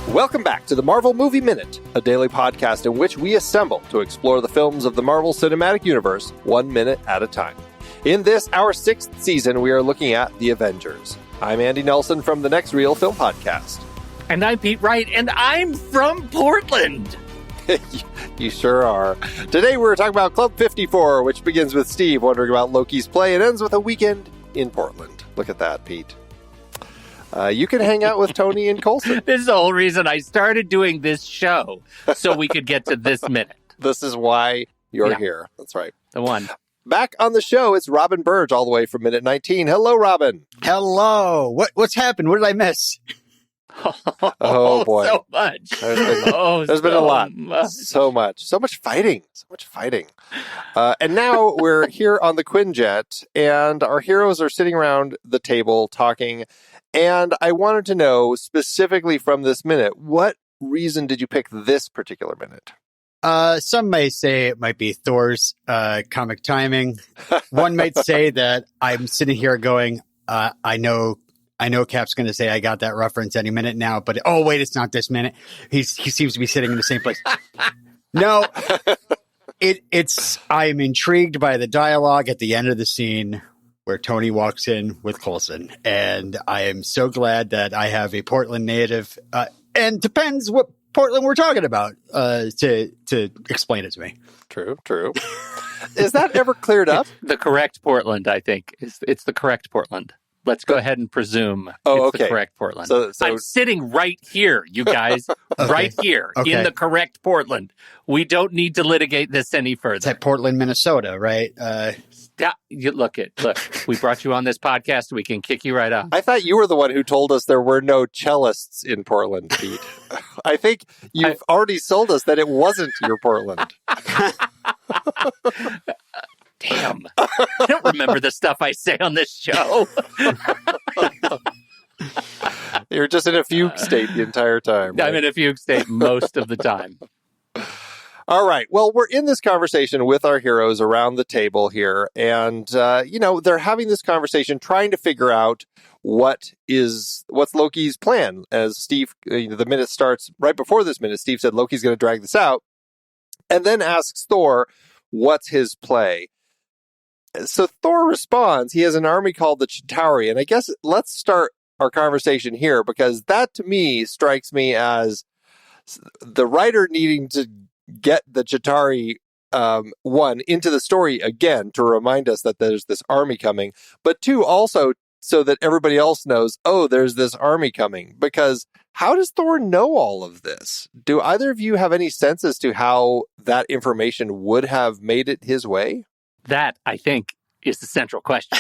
Welcome back to the Marvel Movie Minute, a daily podcast in which we assemble to explore the films of the Marvel Cinematic Universe 1 minute at a time. In this, our 6th season, we are looking at The Avengers. I'm Andy Nelson from the Next Reel Film Podcast. And I'm Pete Wright, and I'm from Portland. You sure are. Today we're talking about Club 54, which begins with Steve wondering about Loki's play and ends with a weekend in Portland. Look at that, Pete. You can hang out with Tony and Coulson. This is the whole reason I started doing this show, so we could get to this minute. This is why you're here. That's right. The one. Back on the show, it's Robin Burdge all the way from minute 19. Hello, Robin. Hello. What's happened? What did I miss? Oh, boy. So much. There's been a lot. So much fighting. And now we're here on the Quinjet, and our heroes are sitting around the table talking. And I wanted to know specifically from this minute, what reason did you pick this particular minute? Some may say it might be Thor's comic timing. One might say that I'm sitting here going, I know Cap's going to say I got that reference any minute now, but oh wait, it's not this minute. He seems to be sitting in the same place. No, I'm intrigued by the dialogue at the end of the scene where Tony walks in with Coulson, and I am so glad that I have a Portland native, and depends what Portland we're talking about, to explain it to me. True. Is that ever cleared up? The correct Portland, I think. It's the correct Portland. Let's go ahead and presume it's the correct Portland. So I'm sitting right here, you guys, right here in the correct Portland. We don't need to litigate this any further. It's at Portland, Minnesota, right? Look, we brought you on this podcast. We can kick you right off. I thought you were the one who told us there were no cellists in Portland, Pete. I think you've already sold us that it wasn't your Portland. Damn. I don't remember the stuff I say on this show. You're just in a fugue state the entire time. Right? I'm in a fugue state most of the time. All right. Well, we're in this conversation with our heroes around the table here. And, they're having this conversation trying to figure out what's Loki's plan. As Steve, the minute starts right before this minute, Steve said Loki's going to drag this out and then asks Thor, what's his play? So Thor responds, he has an army called the Chit-Army. And I guess let's start our conversation here, because that to me strikes me as the writer needing to get the Chit-Army, one, into the story again to remind us that there's this army coming, but two, also so that everybody else knows, oh, there's this army coming. Because how does Thor know all of this? Do either of you have any sense as to how that information would have made it his way? That, I think, is the central question.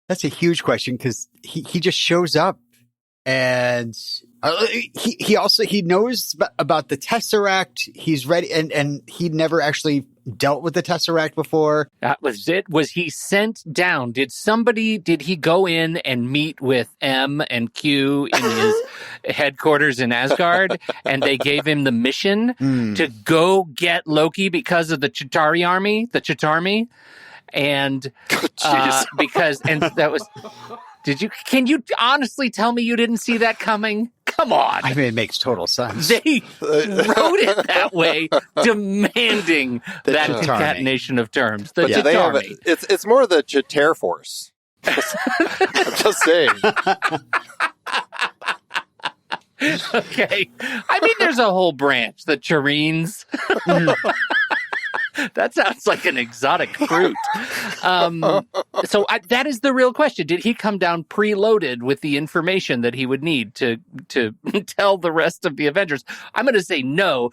That's a huge question, because he just shows up, and he knows about the Tesseract. He's ready, and he never actually dealt with the Tesseract before. That was it. Was he sent down? Did he go in and meet with M and Q in his headquarters in Asgard, and they gave him the mission to go get Loki because of the Chit-Army, and that was. Can you honestly tell me you didn't see that coming? Come on. I mean, it makes total sense. They wrote it that way, demanding that concatenation of terms. The Chit-Army. It's more the Chit-Air Force. I'm just saying. Okay. I mean, there's a whole branch, the Chirines. That sounds like an exotic fruit. So that is the real question. Did he come down preloaded with the information that he would need to tell the rest of the Avengers? I'm going to say no.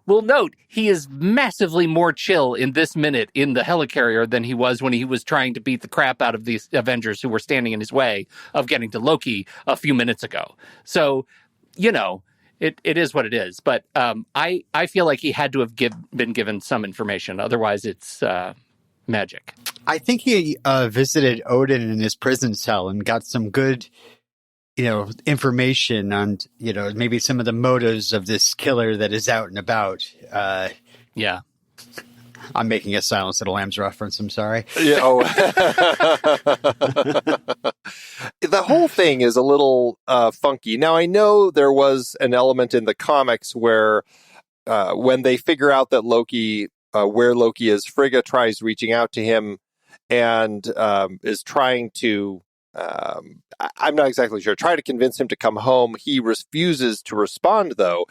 We'll note, he is massively more chill in this minute in the helicarrier than he was when he was trying to beat the crap out of these Avengers who were standing in his way of getting to Loki a few minutes ago. So, It is what it is, but I feel like he had to have been given some information. Otherwise, it's magic. I think he visited Odin in his prison cell and got some good, information on, maybe some of the motives of this killer that is out and about. Yeah. I'm making a Silence of the Lambs reference. I'm sorry. Yeah. Oh. the whole thing is a little funky. Now, I know there was an element in the comics where when they figure out that Loki, where Loki is, Frigga tries reaching out to him and is trying to, I'm not exactly sure, try to convince him to come home. He refuses to respond, though.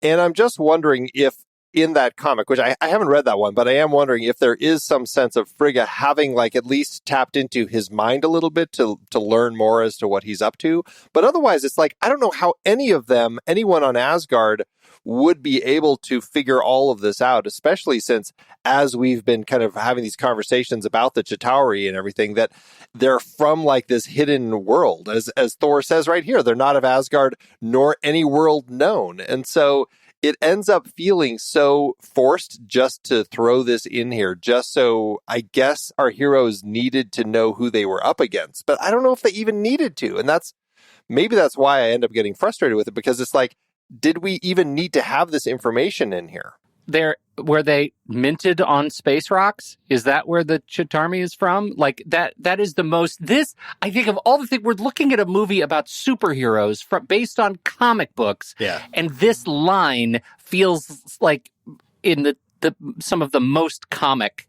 And I'm just wondering if in that comic, which I haven't read that one, but I am wondering if there is some sense of Frigga having like at least tapped into his mind a little bit to learn more as to what he's up to. But otherwise, it's like, I don't know how anyone on Asgard would be able to figure all of this out, especially since as we've been kind of having these conversations about the Chitauri and everything, that they're from like this hidden world. As Thor says right here, they're not of Asgard nor any world known. And so it ends up feeling so forced just to throw this in here, just so I guess our heroes needed to know who they were up against. But I don't know if they even needed to. And maybe that's why I end up getting frustrated with it, because it's like, did we even need to have this information in here? Were they minted on space rocks? Is that where the Chit-Army is from? Like that is the most, I think of all the things, we're looking at a movie about superheroes based on comic books. Yeah. And this line feels like in the some of the most comic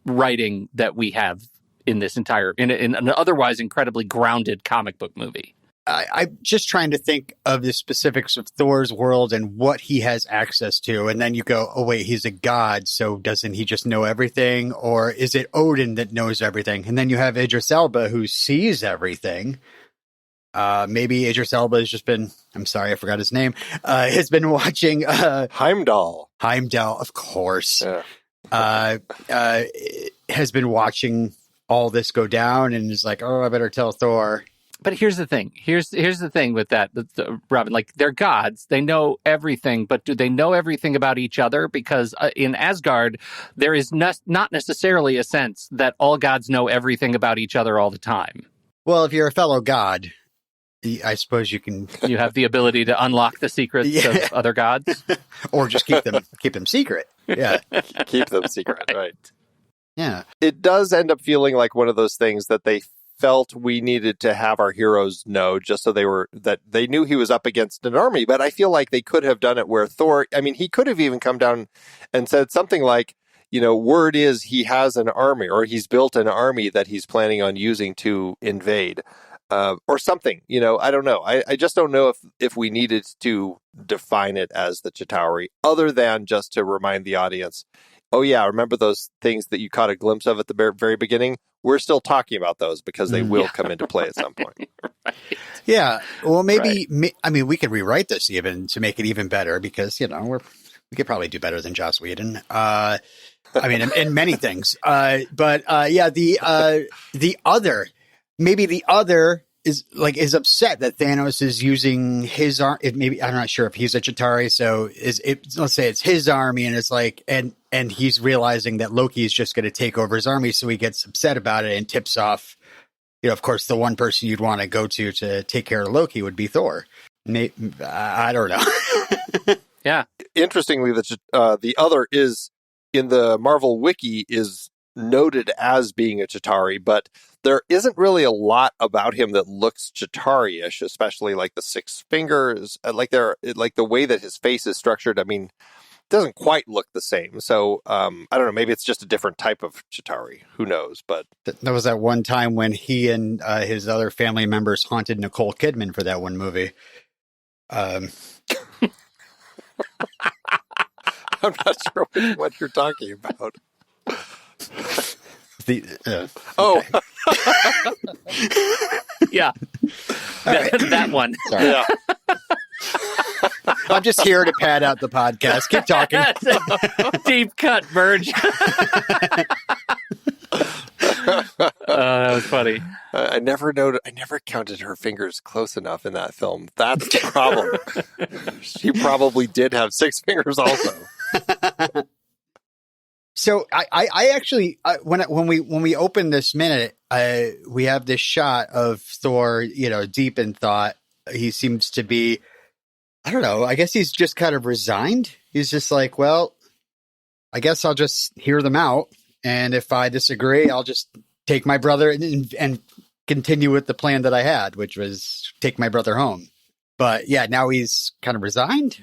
writing that we have in this entire, in an otherwise incredibly grounded comic book movie. I'm just trying to think of the specifics of Thor's world and what he has access to. And then you go, oh, wait, he's a god. So doesn't he just know everything? Or is it Odin that knows everything? And then you have Idris Elba who sees everything. Maybe Idris Elba has just been, I'm sorry, I forgot his name, has been watching Heimdall, of course, Yeah. Has been watching all this go down and is like, oh, I better tell Thor. But here's the thing. Here's the thing with that, Robin. Like, they're gods. They know everything, but do they know everything about each other? Because in Asgard, there is not necessarily a sense that all gods know everything about each other all the time. Well, if you're a fellow god, I suppose you can. You have the ability to unlock the secrets of other gods, or just keep them secret. Yeah, keep them secret. Right. Yeah. It does end up feeling like one of those things that they felt we needed to have our heroes know, just so they knew he was up against an army. But I feel like they could have done it where Thor, I mean, he could have even come down and said something like, word is he has an army, or he's built an army that he's planning on using to invade, or something. I don't know. I just don't know if we needed to define it as the Chitauri, other than just to remind the audience, oh yeah, remember those things that you caught a glimpse of at the very beginning? We're still talking about those because they will come into play at some point. Right. Yeah. Well, maybe, we could rewrite this even to make it even better, because, we could probably do better than Joss Whedon. In many things. The other is upset that Thanos is using his arm. Maybe, I'm not sure if he's a Chitauri. So let's say it's his army, and it's like, and he's realizing that Loki is just going to take over his army. So he gets upset about it and tips off, of course, the one person you'd want to go to take care of Loki would be Thor. I don't know. Yeah. Interestingly, the other is in the Marvel Wiki is noted as being a Chitauri, but there isn't really a lot about him that looks Chitauri-ish, especially like the six fingers, like the way that his face is structured. I mean, it doesn't quite look the same. So I don't know. Maybe it's just a different type of Chitauri. Who knows? But that was that one time when he and his other family members haunted Nicole Kidman for that one movie. I'm not sure what you're talking about. Yeah. That one. Sorry. Yeah. I'm just here to pad out the podcast. Keep talking. Deep cut, Burdge. That was funny. I never counted her fingers close enough in that film. That's the problem. She probably did have six fingers also. So I actually when we open this minute, we have this shot of Thor, deep in thought. He seems to be, I don't know, I guess he's just kind of resigned. He's just like, well, I guess I'll just hear them out, and if I disagree, I'll just take my brother and continue with the plan that I had, which was take my brother home. But yeah, now he's kind of resigned.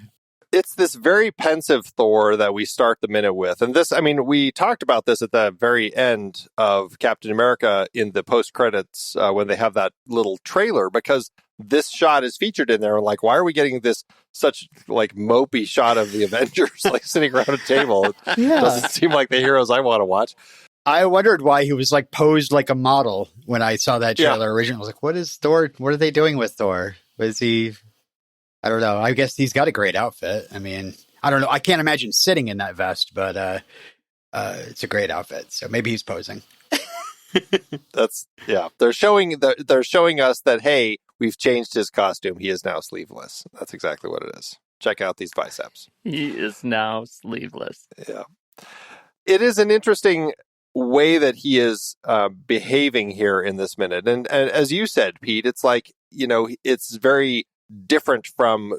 It's this very pensive Thor that we start the minute with. And this, I mean, we talked about this at the very end of Captain America in the post-credits when they have that little trailer, because this shot is featured in there. Like, why are we getting this such like mopey shot of the Avengers like sitting around a table? It doesn't seem like the heroes I want to watch. I wondered why he was like posed like a model when I saw that trailer originally. I was like, what is Thor? What are they doing with Thor? Was he... I don't know. I guess he's got a great outfit. I mean, I don't know. I can't imagine sitting in that vest, but it's a great outfit. So maybe he's posing. They're showing us that, hey, we've changed his costume. He is now sleeveless. That's exactly what it is. Check out these biceps. He is now sleeveless. Yeah. It is an interesting way that he is behaving here in this minute. And as you said, Pete, it's like, you know, it's very different from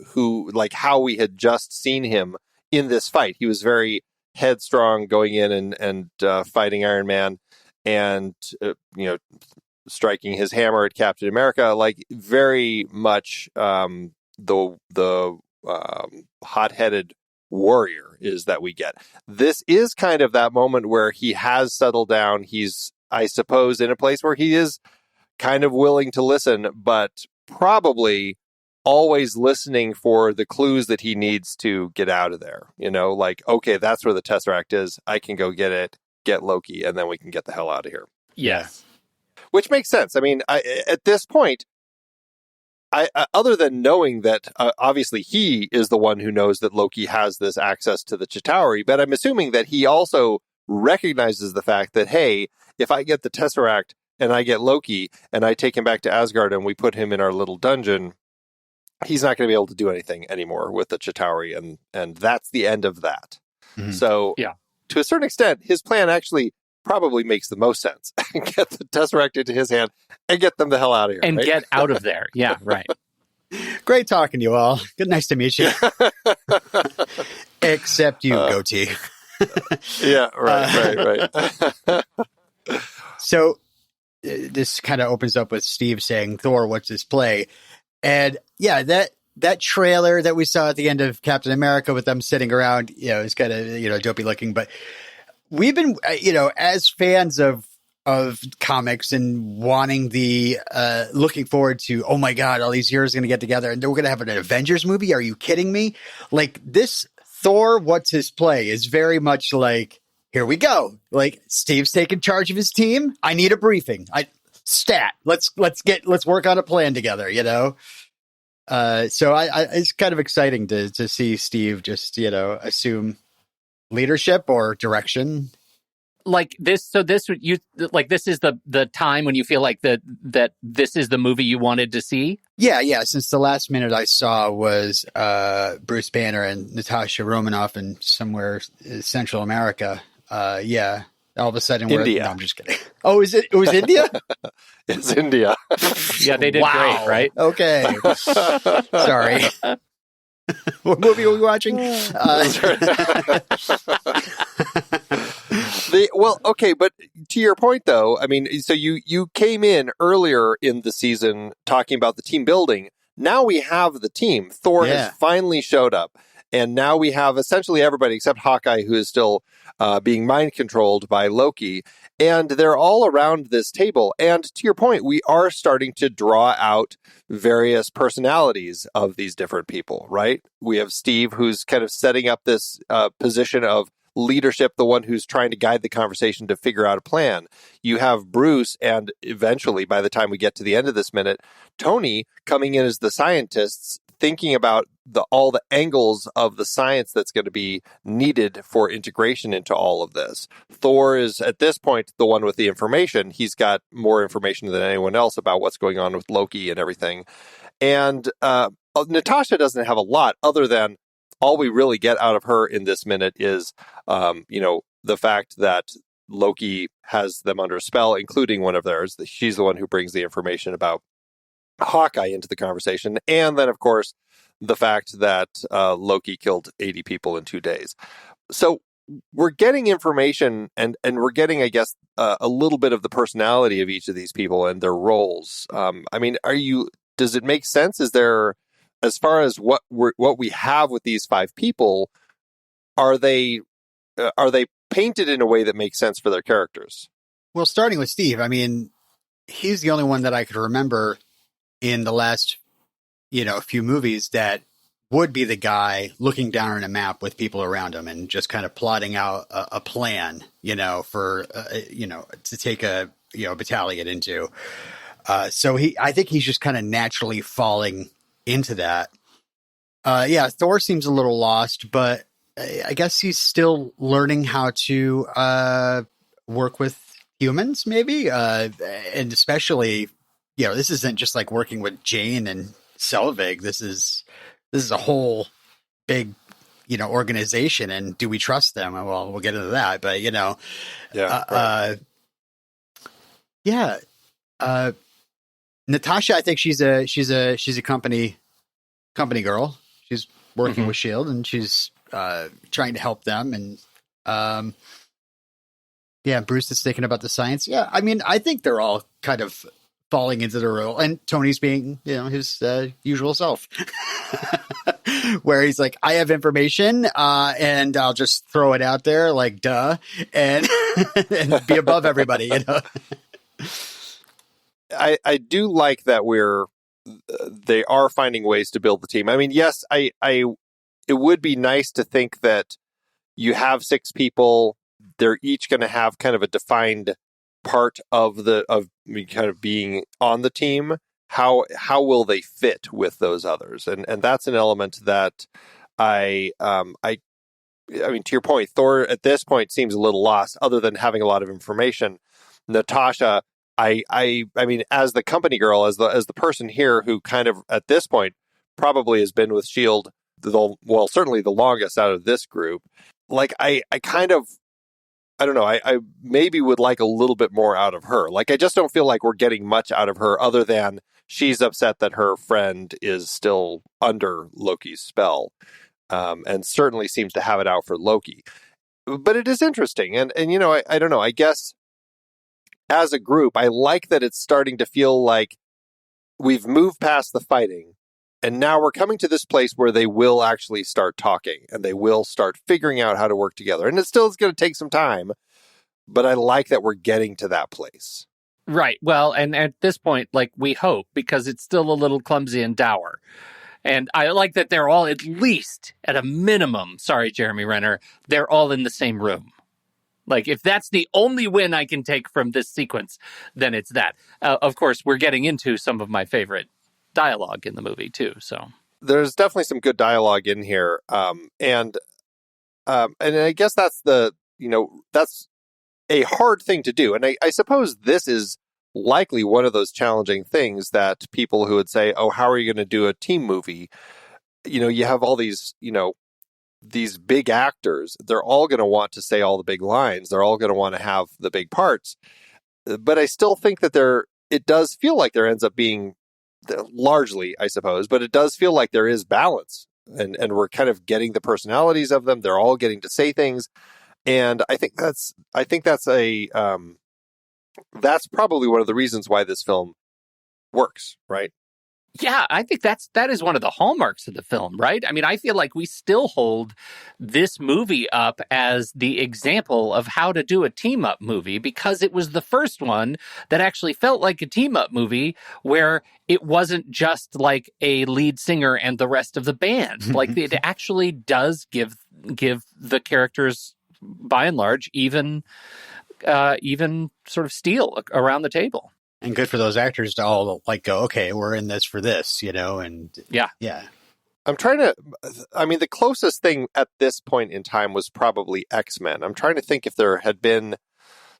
how we had just seen him in this fight. He was very headstrong going in and fighting Iron Man and striking his hammer at Captain America, like very much the hot-headed warrior is that we get. This is kind of that moment where he has settled down. He's, I suppose, in a place where he is kind of willing to listen, but probably always listening for the clues that he needs to get out of there. You know, like, okay, that's where the Tesseract is. I can go get it, get Loki, and then we can get the hell out of here. Yes. Which makes sense. I mean, at this point, other than knowing that obviously he is the one who knows that Loki has this access to the Chitauri, but I'm assuming that he also recognizes the fact that, hey, if I get the Tesseract and I get Loki and I take him back to Asgard and we put him in our little dungeon, he's not going to be able to do anything anymore with the Chitauri, and that's the end of that. Mm-hmm. So, to a certain extent, his plan actually probably makes the most sense. Get the Tesseract into his hand and get them the hell out of here. And right? get out of there. Yeah, right. Great talking to you all. Good, nice to meet you. Except you, Goatee. Yeah, right. So, this kind of opens up with Steve saying, Thor, what's his play? And yeah, that trailer that we saw at the end of Captain America with them sitting around, is kind of, dopey looking. But we've been, as fans of comics and wanting looking forward to, oh my God, all these heroes are going to get together and we're going to have an Avengers movie. Are you kidding me? Like this Thor, what's his play is very much like, here we go. Like Steve's taking charge of his team. I need a briefing. Let's work on a plan together, So it's kind of exciting to see Steve just, assume leadership or direction. Like this, so this you like this is the time when you feel like that this is the movie you wanted to see. Yeah. Since the last minute I saw was Bruce Banner and Natasha Romanoff in somewhere Central America. All of a sudden India. No, I'm just kidding. Oh, it was India? It's India. Yeah, they did great, right? Okay. Sorry. What movie are we watching? Okay, but to your point, though, I mean, so you came in earlier in the season talking about the team building. Now we have the team. Thor has finally showed up. And now we have essentially everybody except Hawkeye, who is still being mind controlled by Loki. And they're all around this table. And to your point, we are starting to draw out various personalities of these different people, right? We have Steve, who's kind of setting up this position of leadership, the one who's trying to guide the conversation to figure out a plan. You have Bruce, and eventually, by the time we get to the end of this minute, Tony coming in as the scientists, thinking about all the angles of the science that's going to be needed for integration into all of this. Thor is, at this point, the one with the information. He's got more information than anyone else about what's going on with Loki and everything. And Natasha doesn't have a lot other than all we really get out of her in this minute is, the fact that Loki has them under a spell, including one of theirs. She's the one who brings the information about Hawkeye into the conversation. And then, of course, the fact that Loki killed 80 people in 2 days. So we're getting information and we're getting, I guess, a little bit of the personality of each of these people and their roles. I mean, does it make sense? Is there, as far as what we have with these 5 people, are they painted in a way that makes sense for their characters? Well, starting with Steve, I mean, he's the only one that I could remember in the last, few movies that would be the guy looking down on a map with people around him and just kind of plotting out a plan, for, to take a, battalion into. So I think he's just kind of naturally falling into that. Thor seems a little lost, but I guess he's still learning how to work with humans, maybe, and especially, this isn't just like working with Jane and Selvig. This is a whole big, organization, and do we trust them? Well, we'll get into that, but Natasha, I think she's a company girl. She's working with Shield, and she's trying to help them, and Bruce is thinking about the science. Yeah, I mean, I think they're all kind of falling into the role, and Tony's being, his usual self, where he's like, I have information, and I'll just throw it out there, like, duh, and and be above everybody, I do like that they are finding ways to build the team. I mean, yes, it would be nice to think that you have 6 people, they're each going to have kind of a defined part of kind of being on the team. How will they fit with those others? And that's an element that I mean, to your point, Thor at this point seems a little lost, other than having a lot of information. Natasha, I mean, as the company girl, as the person here who kind of at this point probably has been with Shield certainly the longest out of this group. Like I kind of, I don't know, I maybe would like a little bit more out of her. Like, I just don't feel like we're getting much out of her, other than she's upset that her friend is still under Loki's spell, and certainly seems to have it out for Loki. But it is interesting. And I don't know, I guess as a group, I like that it's starting to feel like we've moved past the fighting, and now we're coming to this place where they will actually start talking, and they will start figuring out how to work together. And it still is going to take some time, but I like that we're getting to that place. Right. Well, and at this point, like, we hope, because it's still a little clumsy and dour. And I like that they're all, at least at a minimum, sorry, Jeremy Renner, they're all in the same room. Like, if that's the only win I can take from this sequence, then it's that. Of course, we're getting into some of my favorite dialogue in the movie, too. So there's definitely some good dialogue in here. And I guess that's that's a hard thing to do. And I suppose this is likely one of those challenging things that people who would say, oh, how are you going to do a team movie? You have all these, these big actors, they're all going to want to say all the big lines. They're all going to want to have the big parts. But I still think that it does feel like there ends up being, largely, I suppose, but it does feel like there is balance, and we're kind of getting the personalities of them. They're all getting to say things. And I think that's probably one of the reasons why this film works, right? Yeah, I think that is one of the hallmarks of the film, right? I mean, I feel like we still hold this movie up as the example of how to do a team-up movie, because it was the first one that actually felt like a team-up movie, where it wasn't just like a lead singer and the rest of the band. Like, it actually does give the characters, by and large, even sort of steel around the table. And good for those actors to all like go, okay, we're in this for this, and yeah. I'm trying to, I mean, the closest thing at this point in time was probably X-Men. I'm trying to think if there had been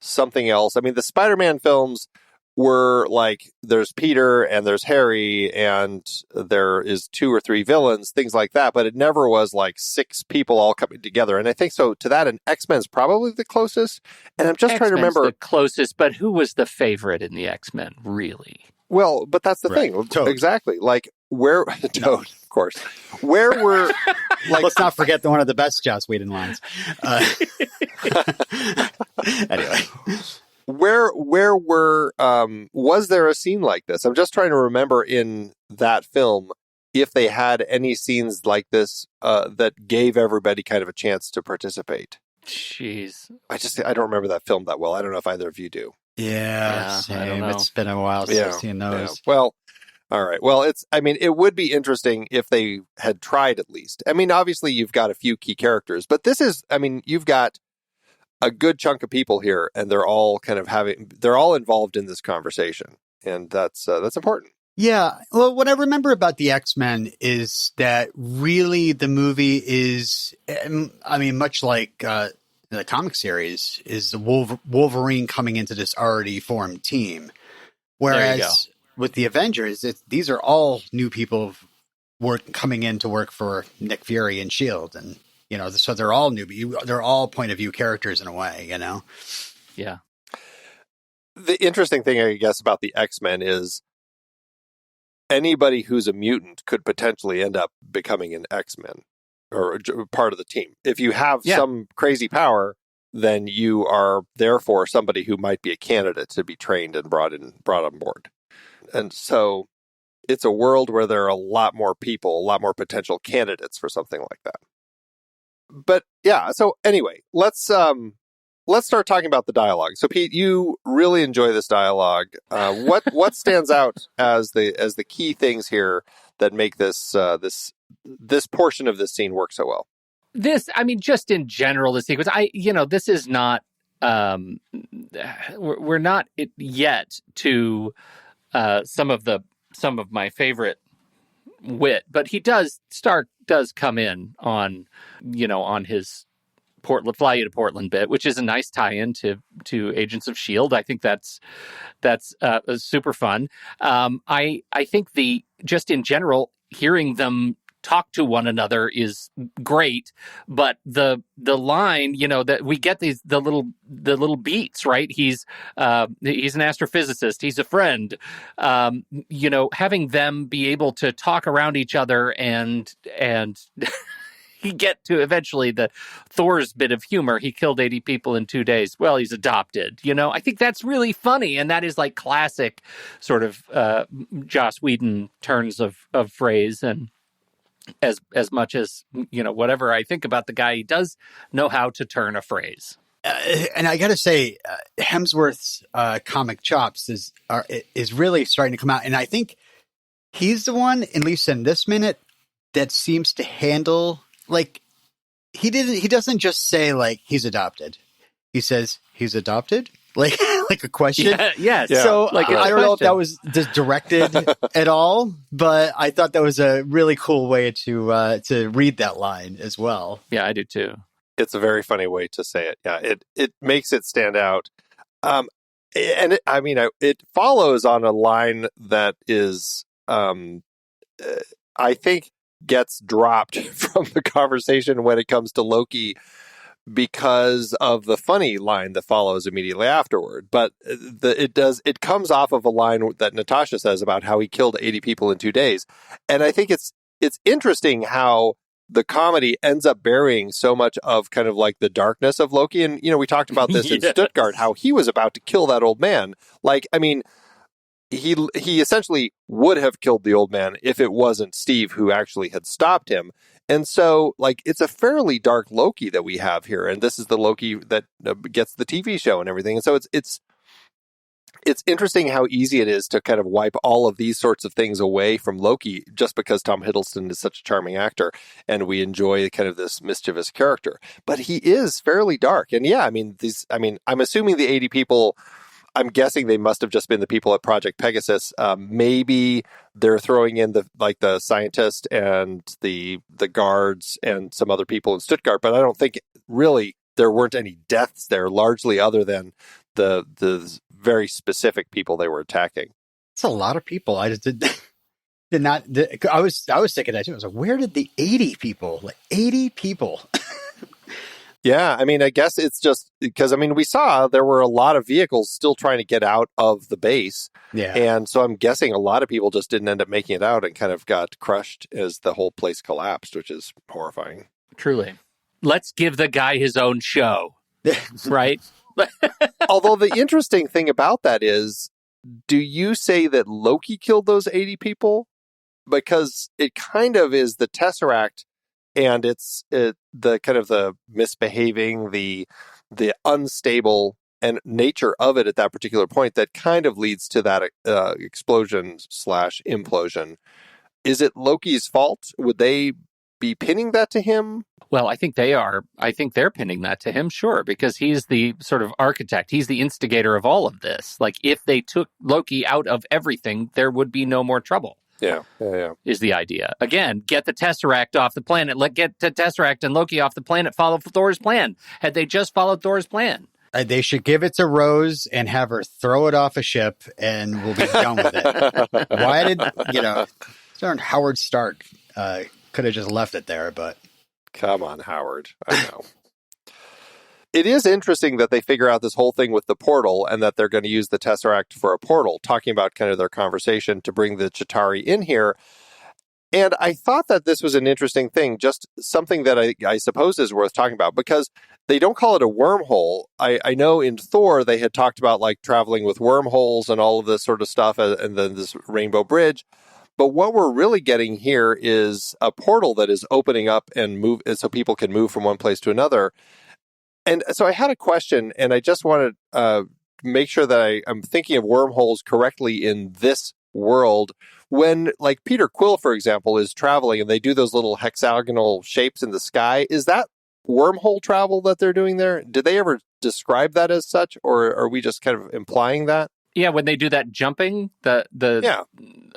something else. I mean, the Spider-Man films were like, there's Peter and there's Harry and there is 2 or 3 villains, things like that. But it never was like 6 people all coming together. And I think so to that, and X-Men's probably the closest. And I'm just X-Men's trying to remember the closest, but who was the favorite in the X-Men, really? Well, but that's the thing. Toad. Exactly. Like, where Toad, of course. Where were Let's not forget one of the best Joss Whedon lines. Anyway, where were was there a scene like this? I'm just trying to remember in that film if they had any scenes like this that gave everybody kind of a chance to participate. Jeez. I don't remember that film that well. I don't know if either of you do. Yeah, I don't same. know. It's been a while since I've seen those. Yeah. Well, all right. Well, it would be interesting if they had tried at least. I mean, obviously you've got a few key characters, but you've got a good chunk of people here, and they're all involved in this conversation, and that's important. Yeah. Well, what I remember about the X-Men is that really the movie is, much like the comic series, is the Wolverine coming into this already formed team. Whereas with the Avengers, these are all new people coming in to work for Nick Fury and S.H.I.E.L.D. And, so they're all new, they're all point of view characters in a way, Yeah. The interesting thing, I guess, about the X-Men is anybody who's a mutant could potentially end up becoming an X-Men or part of the team. If you have some crazy power, then you are therefore somebody who might be a candidate to be trained and brought on board. And so it's a world where there are a lot more people, a lot more potential candidates for something like that. But yeah, so anyway, let's start talking about the dialogue. So Pete, you really enjoy this dialogue. What stands out as the key things here that make this portion of this scene work so well? Just in general, the sequence. This is not. We're not yet to some of my favorite wit, but Stark does come in on his fly you to Portland bit, which is a nice tie-in to Agents of S.H.I.E.L.D. I think that's super fun. I think just in general, hearing them talk to one another is great, but the line, that we get the little beats, right? He's an astrophysicist, he's a friend, having them be able to talk around each other and you get to eventually the Thor's bit of humor. He killed 80 people in 2 days. Well, he's adopted. I think that's really funny, and that is like classic sort of Joss Whedon turns of phrase. And as much as whatever I think about the guy, he does know how to turn a phrase. And I got to say, Hemsworth's comic chops is really starting to come out, and I think he's the one, at least in this minute, that seems to handle. Like, he doesn't just say like he's adopted. He says he's adopted, like a question. Yeah. So like I don't know if that was just directed at all, but I thought that was a really cool way to read that line as well. Yeah, I do too. It's a very funny way to say it. Yeah, it makes it stand out. And it follows on a line that is, I think, gets dropped from the conversation when it comes to Loki because of the funny line that follows immediately afterward. But it comes off of a line that Natasha says about how he killed 80 people in 2 days. And I think it's interesting how the comedy ends up burying so much of kind of like the darkness of Loki. And, we talked about this in Stuttgart, how he was about to kill that old man. He essentially would have killed the old man if it wasn't Steve who actually had stopped him. And so, it's a fairly dark Loki that we have here. And this is the Loki that gets the TV show and everything. And so it's interesting how easy it is to kind of wipe all of these sorts of things away from Loki just because Tom Hiddleston is such a charming actor and we enjoy kind of this mischievous character. But he is fairly dark. And I'm assuming the 80 people, I'm guessing they must have just been the people at Project Pegasus. Maybe they're throwing in the scientist and the guards and some other people in Stuttgart, but I don't think really there weren't any deaths there, largely other than the very specific people they were attacking. It's a lot of people. I just did not. I was thinking that too. I was like, where did the 80 people? 80 people. Yeah, I mean, I guess it's just because, I mean, we saw there were a lot of vehicles still trying to get out of the base. Yeah. And so I'm guessing a lot of people just didn't end up making it out and kind of got crushed as the whole place collapsed, which is horrifying. Truly. Let's give the guy his own show, right? Although the interesting thing about that is, do you say that Loki killed those 80 people? Because it kind of is the Tesseract, and it's the kind of the misbehaving, the unstable and nature of it at that particular point that kind of leads to that explosion/implosion. Is it Loki's fault? Would they be pinning that to him? Well, I think they are. I think they're pinning that to him, sure, because he's the sort of architect. He's the instigator of all of this. Like, if they took Loki out of everything, there would be no more trouble. Yeah. Is the idea. Again, get the Tesseract off the planet. Get the Tesseract and Loki off the planet. Follow Thor's plan. Had they just followed Thor's plan? They should give it to Rose and have her throw it off a ship, and we'll be done with it. Why did, darn Howard Stark could have just left it there, but... Come on, Howard. I know. It is interesting that they figure out this whole thing with the portal and that they're going to use the Tesseract for a portal, talking about kind of their conversation to bring the Chit-Army in here. And I thought that this was an interesting thing, just something that I suppose is worth talking about, because they don't call it a wormhole. I know in Thor, they had talked about like traveling with wormholes and all of this sort of stuff, and then this rainbow bridge. But what we're really getting here is a portal that is opening up and move, so people can move from one place to another. And so I had a question, and I just wanted to make sure that I'm thinking of wormholes correctly in this world. When, like, Peter Quill, for example, is traveling and they do those little hexagonal shapes in the sky, is that wormhole travel that they're doing there? Did they ever describe that as such, or are we just kind of implying that? Yeah, when they do that jumping, the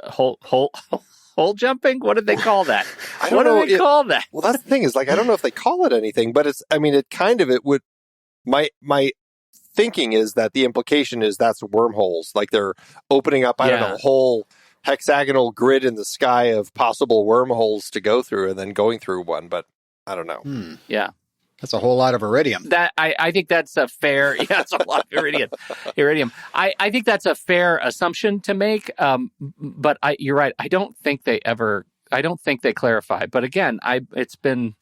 hole jumping? What did they call that? I don't know. What do they call that? Well, that's the thing is, like, I don't know if they call it anything, but it would, my thinking is that the implication is that's wormholes. Like they're opening up, I don't know, a whole hexagonal grid in the sky of possible wormholes to go through and then going through one, but I don't know. Yeah. That's a whole lot of iridium. That I think that's a fair. Yeah, it's a lot of iridium. I think that's a fair assumption to make. But you're right. I don't think they clarify. But again, it's been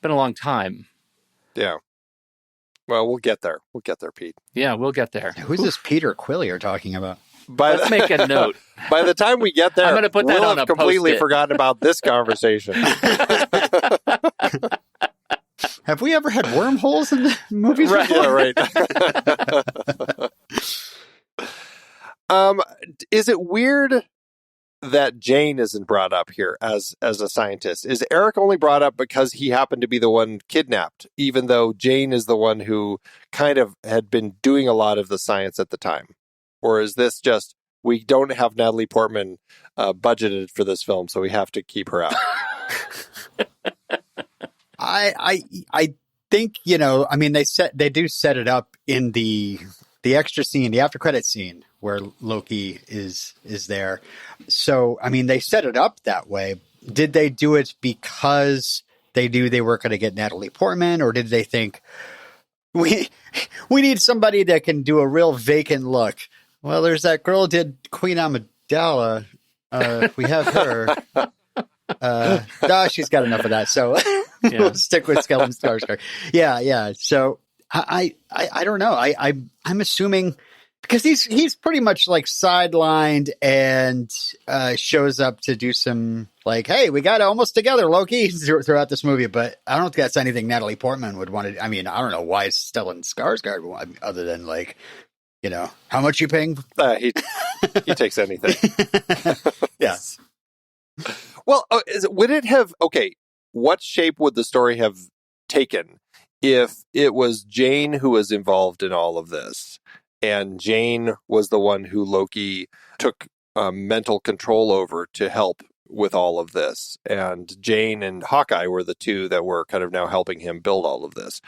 a long time. Yeah. Well, we'll get there. We'll get there, Pete. Yeah, we'll get there. Who's this Peter Quill you're talking about? Let's make a note. By the time we get there, I'm going to put that we'll on have a completely Post-it. forgotten about this conversation. Have we ever had wormholes in the movies? Right. Yeah, right. Is it weird that Jane isn't brought up here as a scientist? Is Eric only brought up because he happened to be the one kidnapped, even though Jane is the one who kind of had been doing a lot of the science at the time? Or is this just, we don't have Natalie Portman budgeted for this film, so we have to keep her out? I think, I mean, they do set it up in the extra scene, the after credit scene where Loki is there. So, I mean, they set it up that way. Did they do it because they knew they were going to get Natalie Portman, or did they think we need somebody that can do a real vacant look? Well, there's that girl who did Queen Amidala. We have her. She's got enough of that. So we'll stick with Skeleton Skarsgård. Yeah. So I don't know. I'm assuming because he's pretty much like sidelined and shows up to do some like, hey, we got it almost together, Loki, throughout this movie. But I don't think that's anything Natalie Portman would want to. I mean, I don't know why Stellan Skarsgård other than like, how much you paying? He takes anything. Yes. Well, would it have, what shape would the story have taken if it was Jane who was involved in all of this, and Jane was the one who Loki took mental control over to help with all of this, and Jane and Hawkeye were the two that were kind of now helping him build all of this?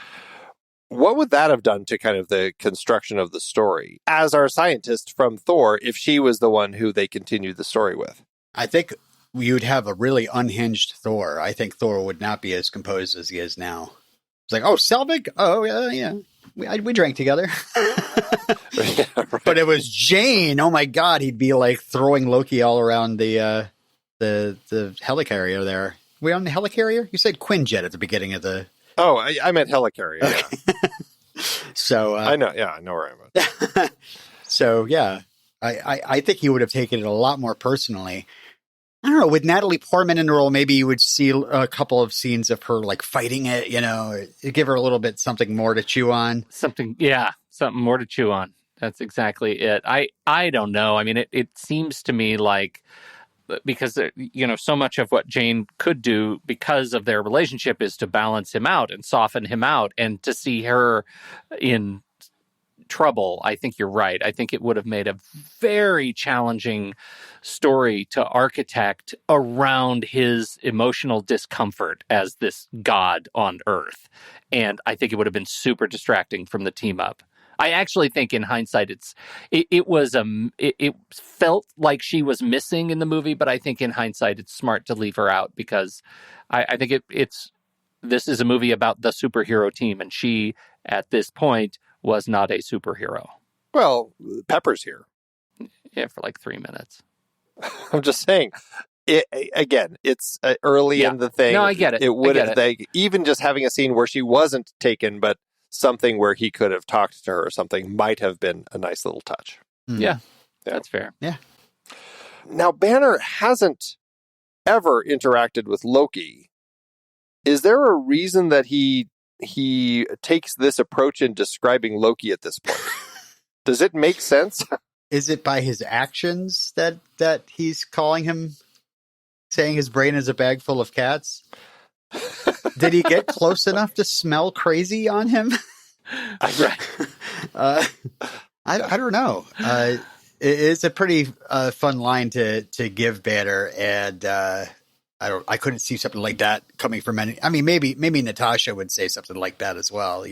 What would that have done to kind of the construction of the story as our scientist from Thor if she was the one who they continued the story with? I think you'd have a really unhinged Thor. I think Thor would not be as composed as he is now. It's like, oh, Selvig? Oh, yeah. We drank together. Yeah, right. But it was Jane. Oh my God. He'd be like throwing Loki all around the helicarrier there. We on the helicarrier? You said Quinjet at the beginning of the. Oh, I meant helicarrier. Yeah. So I know. Yeah, I know where I'm at. So yeah, I think he would have taken it a lot more personally. I don't know. With Natalie Portman in the role, maybe you would see a couple of scenes of her like fighting it. Give her a little bit something more to chew on. Something more to chew on. That's exactly it. I don't know. I mean, it seems to me like, because so much of what Jane could do because of their relationship is to balance him out and soften him out, and to see her in trouble, I think you're right. I think it would have made a very challenging story to architect around his emotional discomfort as this god on Earth, and I think it would have been super distracting from the team up. I actually think, in hindsight, it felt like she was missing in the movie, but I think in hindsight it's smart to leave her out, because I think this is a movie about the superhero team, and she at this point was not a superhero. Well, Pepper's here. Yeah, for like 3 minutes. I'm just saying. It's early in the thing. No, I get it. It would have, even just having a scene where she wasn't taken, but something where he could have talked to her or something might have been a nice little touch. Yeah, that's fair. Yeah. Now, Banner hasn't ever interacted with Loki. Is there a reason that he takes this approach in describing Loki at this point? Does it make sense? Is it by his actions that he's calling him, saying his brain is a bag full of cats? Did he get close enough to smell crazy on him? I don't know. It's a pretty fun line to give Banner, and I couldn't see something like that coming from any. I mean, maybe Natasha would say something like that as well.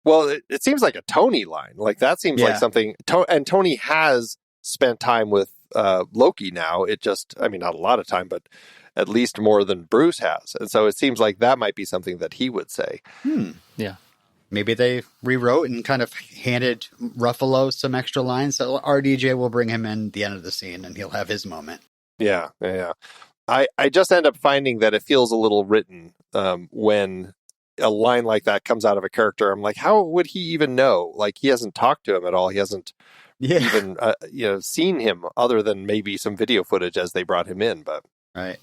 Well, it seems like a Tony line. Like that seems like something. And Tony has spent time with Loki now. Not a lot of time, but at least more than Bruce has. And so it seems like that might be something that he would say. Yeah. Maybe they rewrote and kind of handed Ruffalo some extra lines. So RDJ will bring him in at the end of the scene and he'll have his moment. Yeah. I just end up finding that it feels a little written when a line like that comes out of a character. I'm like, how would he even know? Like, he hasn't talked to him at all. He hasn't even seen him other than maybe some video footage as they brought him in. But right.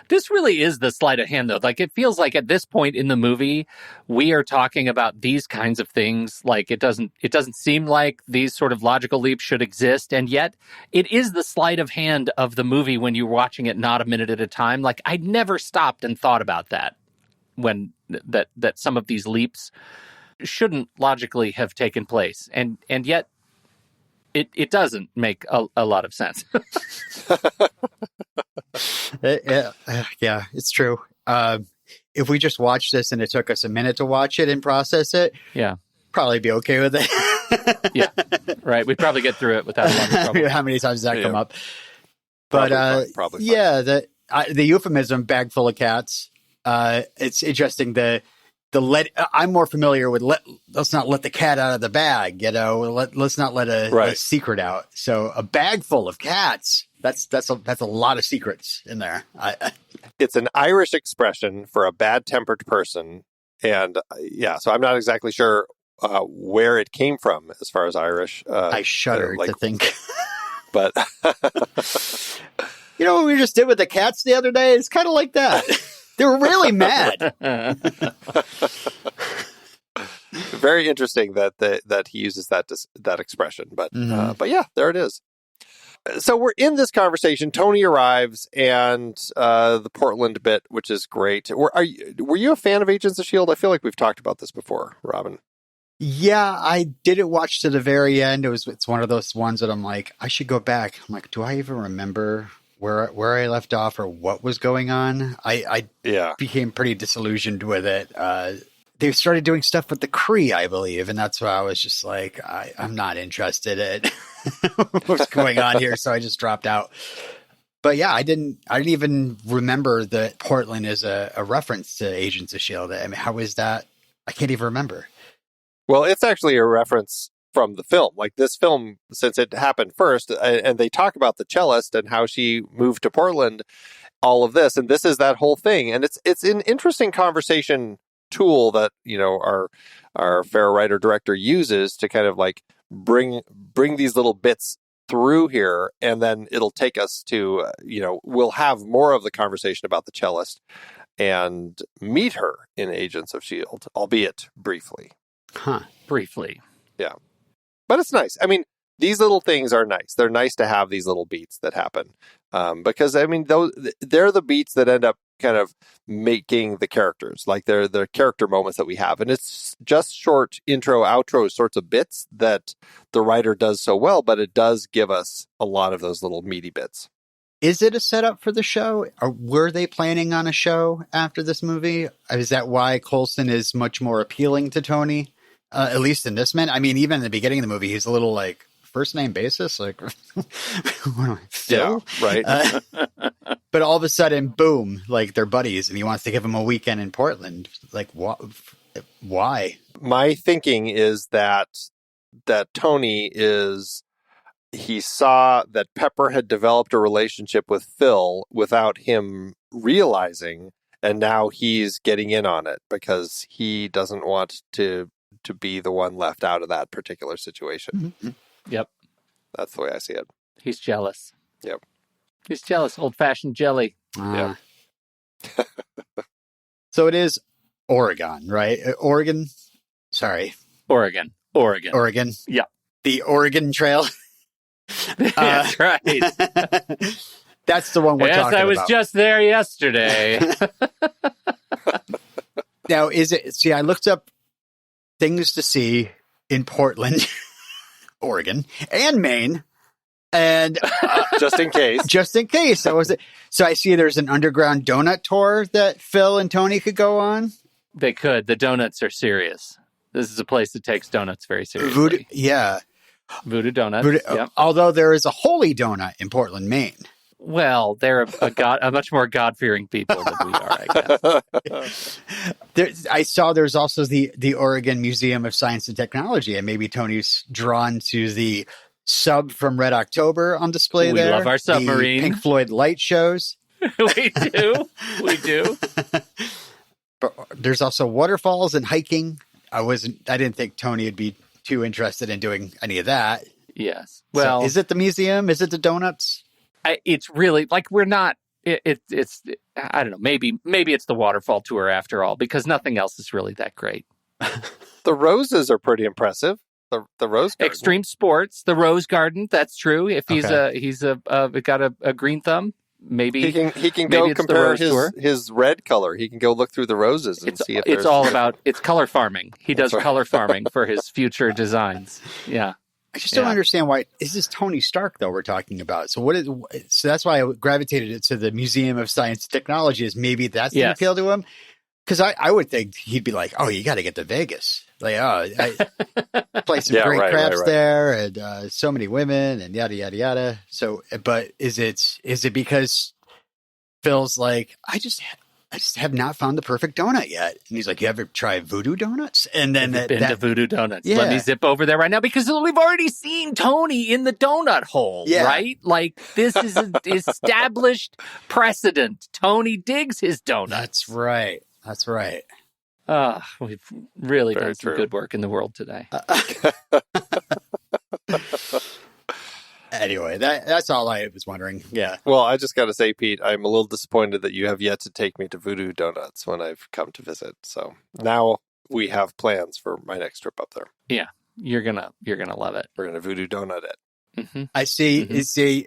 This really is the sleight of hand, though. Like, it feels like at this point in the movie, we are talking about these kinds of things. Like, it doesn't seem like these sort of logical leaps should exist. And yet it is the sleight of hand of the movie when you're watching it not a minute at a time. Like, I'd never stopped and thought about that, when that some of these leaps shouldn't logically have taken place. And yet it doesn't make a lot of sense. Yeah, it's true. If we just watched this and it took us a minute to watch it and process it, probably be okay with it. Yeah, right. We'd probably get through it without a lot of trouble. How many times does that come up? But probably the euphemism "bag full of cats." It's interesting. I'm more familiar with let's not let the cat out of the bag. Let's not let a secret out. So a bag full of cats. That's a lot of secrets in there. It's an Irish expression for a bad-tempered person, and so I'm not exactly sure where it came from as far as Irish. I shudder to think. But what we just did with the cats the other day? It's kind of like that. They were really mad. Very interesting that he uses that expression, but yeah, there it is. So we're in this conversation. Tony arrives, and the Portland bit, which is great. Were you a fan of Agents of S.H.I.E.L.D.? I feel like we've talked about this before, Robin. Yeah, I didn't watch to the very end. It's one of those ones that I'm like, I should go back. I'm like, do I even remember where I left off or what was going on? I became pretty disillusioned with it. They started doing stuff with the Kree, I believe, and that's why I was just like, I'm not interested in what's going on here, so I just dropped out. But yeah, I didn't even remember that Portland is a reference to Agents of S.H.I.E.L.D. I mean, how is that? I can't even remember. Well, it's actually a reference from the film. Like this film, since it happened first, and they talk about the cellist and how she moved to Portland, all of this, and this is that whole thing. And it's an interesting conversation tool that, you know, our fair writer director uses to kind of like bring these little bits through here, and then it'll take us to, you know, we'll have more of the conversation about the cellist and meet her in Agents of S.H.I.E.L.D., albeit briefly. Huh. Briefly. Yeah. But it's nice. I mean, these little things are nice. They're nice to have these little beats that happen. Because, I mean, they're the beats that end up kind of making the characters. Like, they're the character moments that we have. And it's just short intro, outro sorts of bits that the writer does so well, but it does give us a lot of those little meaty bits. Is it a setup for the show? Or were they planning on a show after this movie? Is that why Coulson is much more appealing to Tony? At least in this man. I mean, even in the beginning of the movie, he's a little like first name basis, like Phil, Yeah, right. But all of a sudden, boom, like they're buddies, and he wants to give him a weekend in Portland. Like, why? My thinking is that Tony he saw that Pepper had developed a relationship with Phil without him realizing, and now he's getting in on it because he doesn't want to be the one left out of that particular situation. Mm-hmm. Yep. That's the way I see it. He's jealous. Yep. He's jealous. Old-fashioned jelly. Yeah. So it is Oregon, right? Oregon. Sorry. Oregon. Yeah. The Oregon Trail. That's right. That's the one we're talking about. Yes, I was just there yesterday. Now, I looked up things to see in Portland, Oregon, and Maine. And just in case. So I see there's an underground donut tour that Phil and Tony could go on. They could. The donuts are serious. This is a place that takes donuts very seriously. Voodoo Donuts. Yep. Although there is a Holy Donut in Portland, Maine. Well, they're a much more God-fearing people than we are, I guess. I saw there's also the Oregon Museum of Science and Technology, and maybe Tony's drawn to the sub from Red October on display there. We love our submarine. The Pink Floyd light shows. We do. But there's also waterfalls and hiking. I didn't think Tony would be too interested in doing any of that. Yes. Well, so is it the museum? Is it the donuts? It's really like we're not. It's I don't know. Maybe it's the waterfall tour after all, because nothing else is really that great. The roses are pretty impressive. The rose garden. Extreme sports, the rose garden. That's true. If he's got a green thumb, maybe he can go compare his red color. He can go look through the roses and see if it's all about color farming. He does color farming for his future designs. Yeah. I just don't understand why. Is this Tony Stark though we're talking about? So so that's why I gravitated it to the Museum of Science and Technology. Is maybe that's the appeal to him? Because I would think he'd be like, oh, you got to get to Vegas. Like, I play some great craps there, and so many women, and yada yada yada. So, but is it because Phil's like, I just have not found the perfect donut yet, and he's like, you ever try Voodoo Donuts? And then been to Voodoo Donuts. Yeah. Let me zip over there right now because we've already seen Tony in the donut hole, right? Like this is an established precedent. Tony digs his donuts. That's right. We've really done some good work in the world today. Anyway, that's all I was wondering. Yeah. Well, I just got to say, Pete, I'm a little disappointed that you have yet to take me to Voodoo Donuts when I've come to visit. So now we have plans for my next trip up there. Yeah, you're gonna love it. We're gonna Voodoo Donut it. Mm-hmm. I see. Mm-hmm. You see.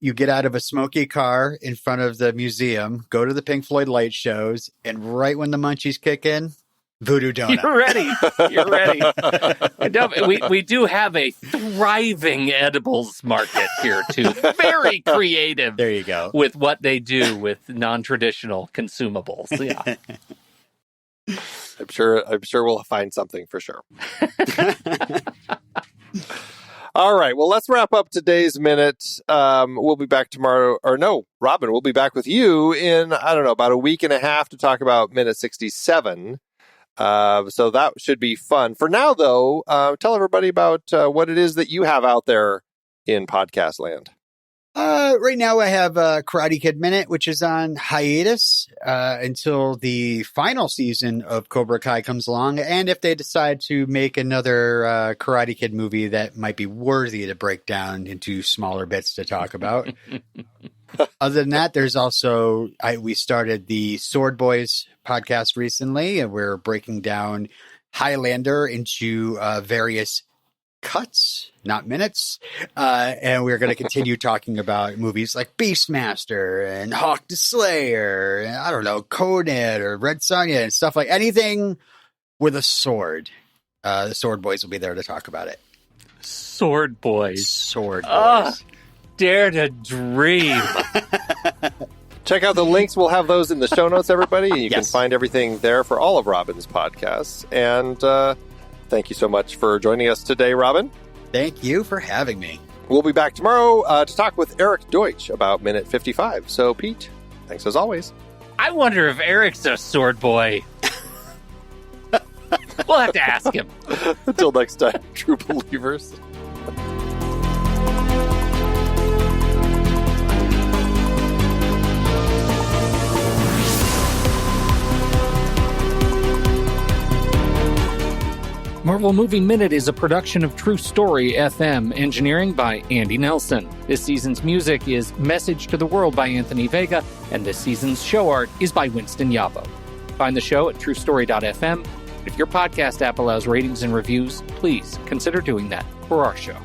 You get out of a smoky car in front of the museum, go to the Pink Floyd light shows, and right when the munchies kick in, Voodoo Donut. You're ready. We do have a thriving edibles market here, too. Very creative. There you go. With what they do with non-traditional consumables. Yeah. I'm sure we'll find something for sure. All right. Well, let's wrap up today's minute. We'll be back tomorrow. Or no, Robin, we'll be back with you in, I don't know, about a week and a half to talk about minute 67. So that should be fun. For now, though, tell everybody about what it is that you have out there in podcast land. Right now I have Karate Kid Minute, which is on hiatus until the final season of Cobra Kai comes along. And if they decide to make another Karate Kid movie that might be worthy to break down into smaller bits to talk about. Other than that, there's also, we started the Sword Boys podcast recently, and we're breaking down Highlander into various cuts, not minutes. And we're going to continue talking about movies like Beastmaster and Hawk the Slayer, and I don't know, Conan or Red Sonja and stuff like anything with a sword. The Sword Boys will be there to talk about it. Sword Boys. Sword Boys. Dare to dream. Check out the links. We'll have those in the show notes, everybody. You Yes. can find everything there for all of Robin's podcasts. And thank you so much for joining us today, Robin. Thank you for having me. We'll be back tomorrow to talk with Eric Deutsch about Minute 55. So, Pete, thanks as always. I wonder if Eric's a sword boy. We'll have to ask him. Until next time, true believers. Marvel Movie Minute is a production of True Story FM, engineering by Andy Nelson. This season's music is Message to the World by Anthony Vega, and this season's show art is by Winston Yavo. Find the show at truestory.fm. If your podcast app allows ratings and reviews, please consider doing that for our show.